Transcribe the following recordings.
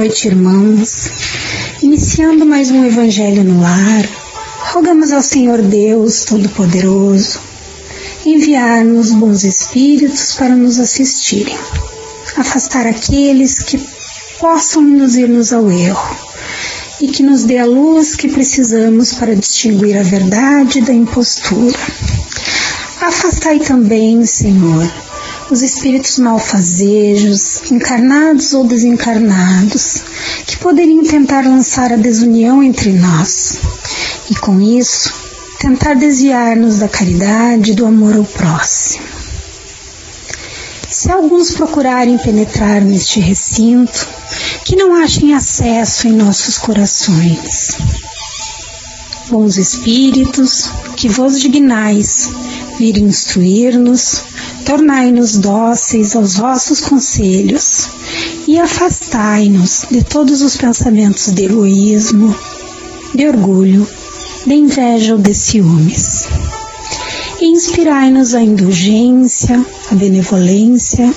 noite, irmãos. Iniciando mais um Evangelho no Lar, rogamos ao Senhor Deus Todo-Poderoso enviar-nos bons espíritos para nos assistirem, afastar aqueles que possam induzir-nos ao erro e que nos dê a luz que precisamos para distinguir a verdade da impostura. Afastai também, Senhor, os espíritos malfazejos, encarnados ou desencarnados, que poderiam tentar lançar a desunião entre nós e, com isso, tentar desviar-nos da caridade e do amor ao próximo. Se alguns procurarem penetrar neste recinto, que não achem acesso em nossos corações. Bons espíritos, que vos dignais vir instruir-nos, tornai-nos dóceis aos vossos conselhos e afastai-nos de todos os pensamentos de egoísmo, de orgulho, de inveja ou de ciúmes. E inspirai-nos a indulgência, a benevolência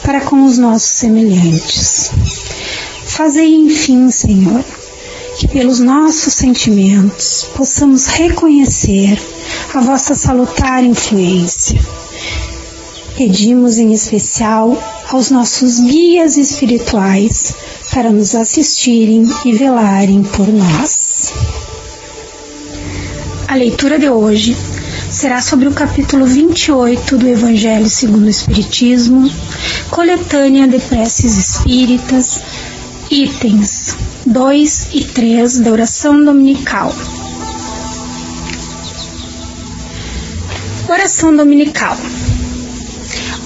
para com os nossos semelhantes. Fazei, enfim, Senhor, que pelos nossos sentimentos possamos reconhecer a vossa salutar influência. Pedimos em especial aos nossos guias espirituais para nos assistirem e velarem por nós. A leitura de hoje será sobre o capítulo 28 do Evangelho segundo o Espiritismo, coletânea de preces espíritas, itens 2 e 3 da oração dominical. Oração dominical.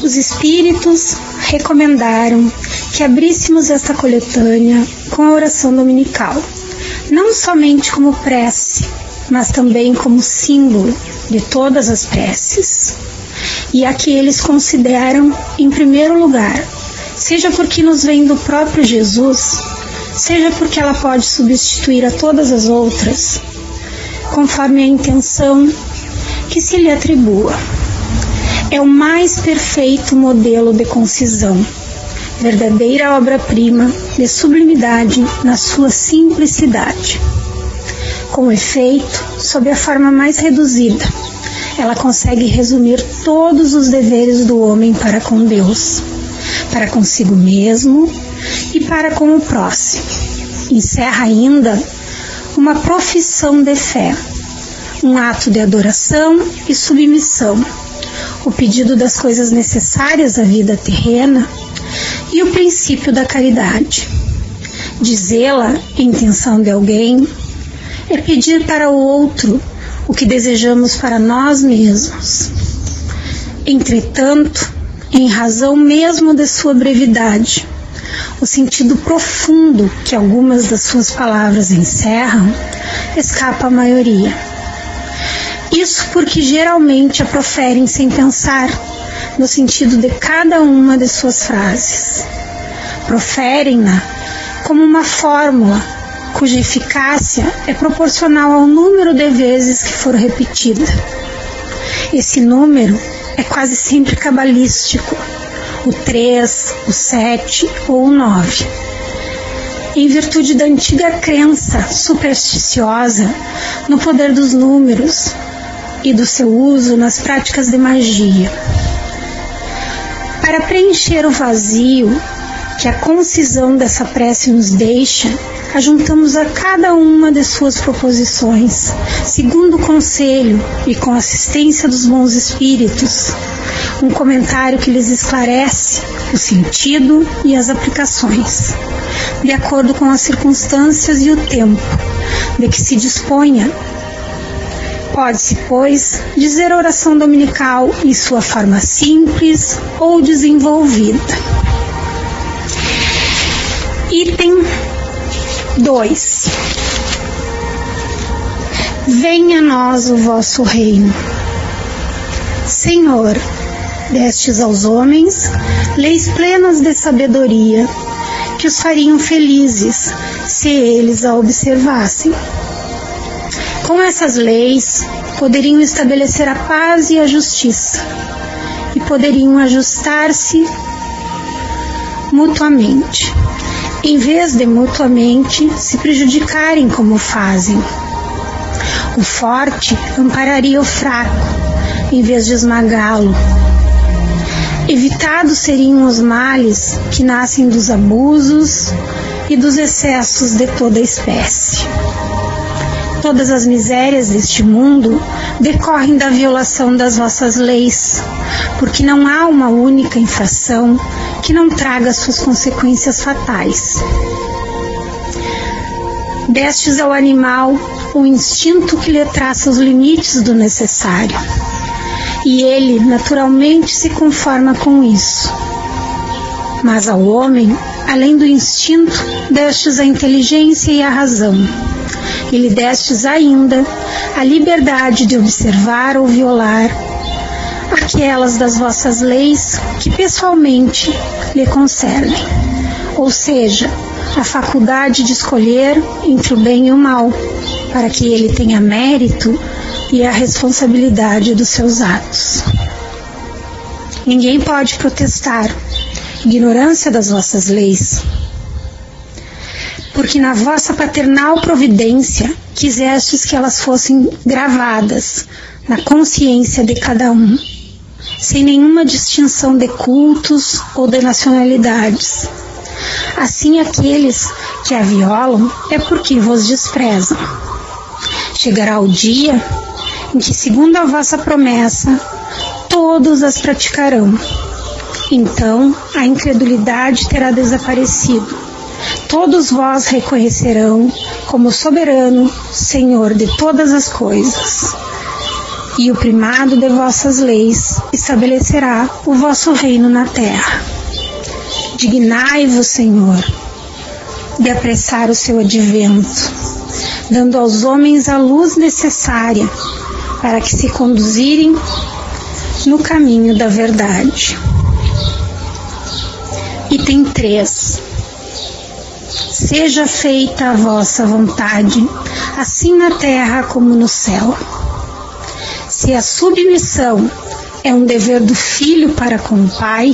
Os espíritos recomendaram que abríssemos esta coletânea com a oração dominical, não somente como prece, mas também como símbolo de todas as preces, e a que eles consideram em primeiro lugar, seja porque nos vem do próprio Jesus, seja porque ela pode substituir a todas as outras, conforme a intenção que se lhe atribua. É o mais perfeito modelo de concisão, verdadeira obra-prima de sublimidade na sua simplicidade. Com efeito, sob a forma mais reduzida, ela consegue resumir todos os deveres do homem para com Deus, para consigo mesmo e para com o próximo. Encerra ainda uma profissão de fé, um ato de adoração e submissão, o pedido das coisas necessárias à vida terrena e o princípio da caridade. Dizê-la em intenção de alguém é pedir para o outro o que desejamos para nós mesmos. Entretanto, em razão mesmo de sua brevidade, o sentido profundo que algumas das suas palavras encerram escapa à maioria. Isso porque geralmente a proferem sem pensar no sentido de cada uma de suas frases. Proferem-na como uma fórmula cuja eficácia é proporcional ao número de vezes que for repetida. Esse número é quase sempre cabalístico, o 3, o 7 ou o 9. Em virtude da antiga crença supersticiosa no poder dos números e do seu uso nas práticas de magia. Para preencher o vazio que a concisão dessa prece nos deixa, ajuntamos a cada uma de suas proposições, segundo o conselho e com a assistência dos bons espíritos, um comentário que lhes esclarece o sentido e as aplicações, de acordo com as circunstâncias e o tempo de que se disponha. Pode-se, pois, dizer a oração dominical em sua forma simples ou desenvolvida. Item 2. Venha a nós o vosso reino. Senhor, destes aos homens leis plenas de sabedoria, que os fariam felizes se eles a observassem. Com essas leis, poderiam estabelecer a paz e a justiça, e poderiam ajustar-se mutuamente. em vez de mutuamente se prejudicarem como fazem. O forte ampararia o fraco, em vez de esmagá-lo. Evitados seriam os males que nascem dos abusos e dos excessos de toda a espécie. Todas as misérias deste mundo decorrem da violação das vossas leis, porque não há uma única infração que não traga suas consequências fatais. Destes ao animal o instinto que lhe traça os limites do necessário, e ele naturalmente se conforma com isso. Mas ao homem, além do instinto, destes a inteligência e a razão, e lhe destes ainda a liberdade de observar ou violar aquelas das vossas leis que pessoalmente lhe concernem, ou seja, a faculdade de escolher entre o bem e o mal, para que ele tenha mérito e a responsabilidade dos seus atos. Ninguém pode protestar ignorância das vossas leis, porque na vossa paternal providência quisestes que elas fossem gravadas na consciência de cada um, sem nenhuma distinção de cultos ou de nacionalidades. Assim, aqueles que a violam é porque vos desprezam. Chegará o dia em que, segundo a vossa promessa, todos as praticarão. Então, a incredulidade terá desaparecido. Todos vós reconhecerão como soberano, Senhor de todas as coisas. E o primado de vossas leis estabelecerá o vosso reino na terra. Dignai-vos, Senhor, de apressar o seu advento, dando aos homens a luz necessária para que se conduzirem no caminho da verdade. Item 3. Seja feita a vossa vontade, assim na terra como no céu. Se a submissão é um dever do filho para com o pai,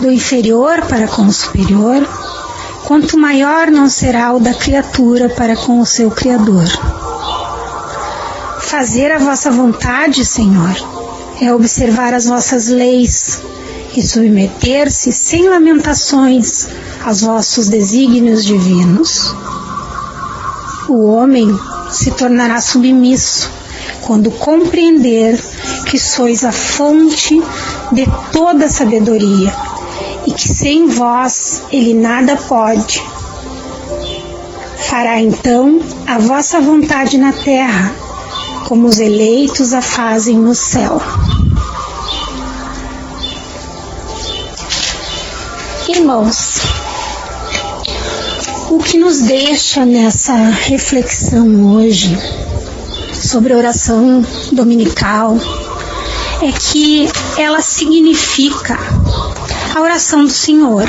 do inferior para com o superior, quanto maior não será o da criatura para com o seu Criador. Fazer a vossa vontade, Senhor, é observar as vossas leis e submeter-se sem lamentações aos vossos desígnios divinos. O homem se tornará submisso quando compreender que sois a fonte de toda sabedoria e que sem vós ele nada pode. Fará então a vossa vontade na terra, como os eleitos a fazem no céu. Irmãos, o que nos deixa nessa reflexão hoje sobre a oração dominical é que ela significa a oração do Senhor,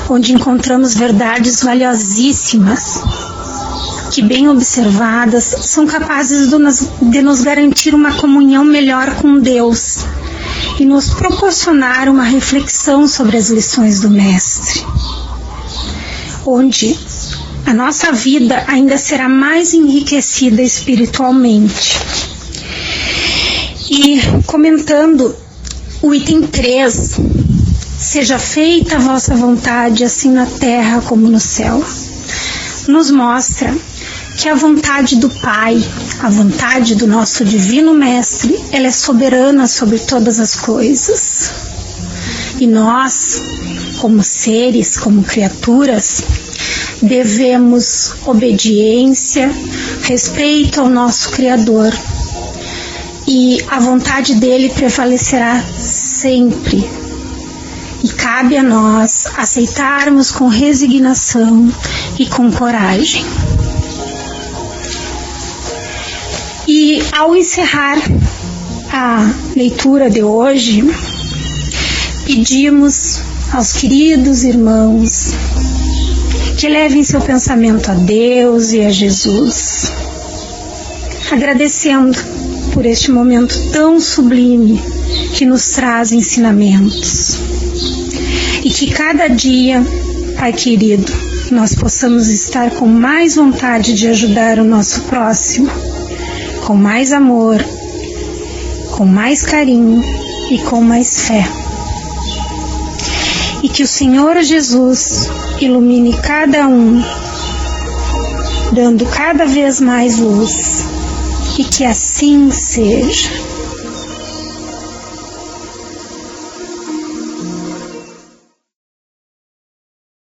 onde encontramos verdades valiosíssimas que, bem observadas, são capazes de nos garantir uma comunhão melhor com Deus e nos proporcionar uma reflexão sobre as lições do Mestre, onde a nossa vida ainda será mais enriquecida espiritualmente. E comentando o item 3, seja feita a vossa vontade, assim na terra como no céu, nos mostra que a vontade do Pai, a vontade do nosso Divino Mestre, ela é soberana sobre todas as coisas. E nós, como seres, como criaturas, devemos obediência, respeito ao nosso Criador. E a vontade dele prevalecerá sempre. E cabe a nós aceitarmos com resignação e com coragem. E ao encerrar a leitura de hoje, pedimos aos queridos irmãos que levem seu pensamento a Deus e a Jesus, agradecendo por este momento tão sublime que nos traz ensinamentos, e que cada dia Pai querido, nós possamos estar com mais vontade de ajudar o nosso próximo, com mais amor, com mais carinho e com mais fé. E que o Senhor Jesus ilumine cada um, dando cada vez mais luz, e que assim seja.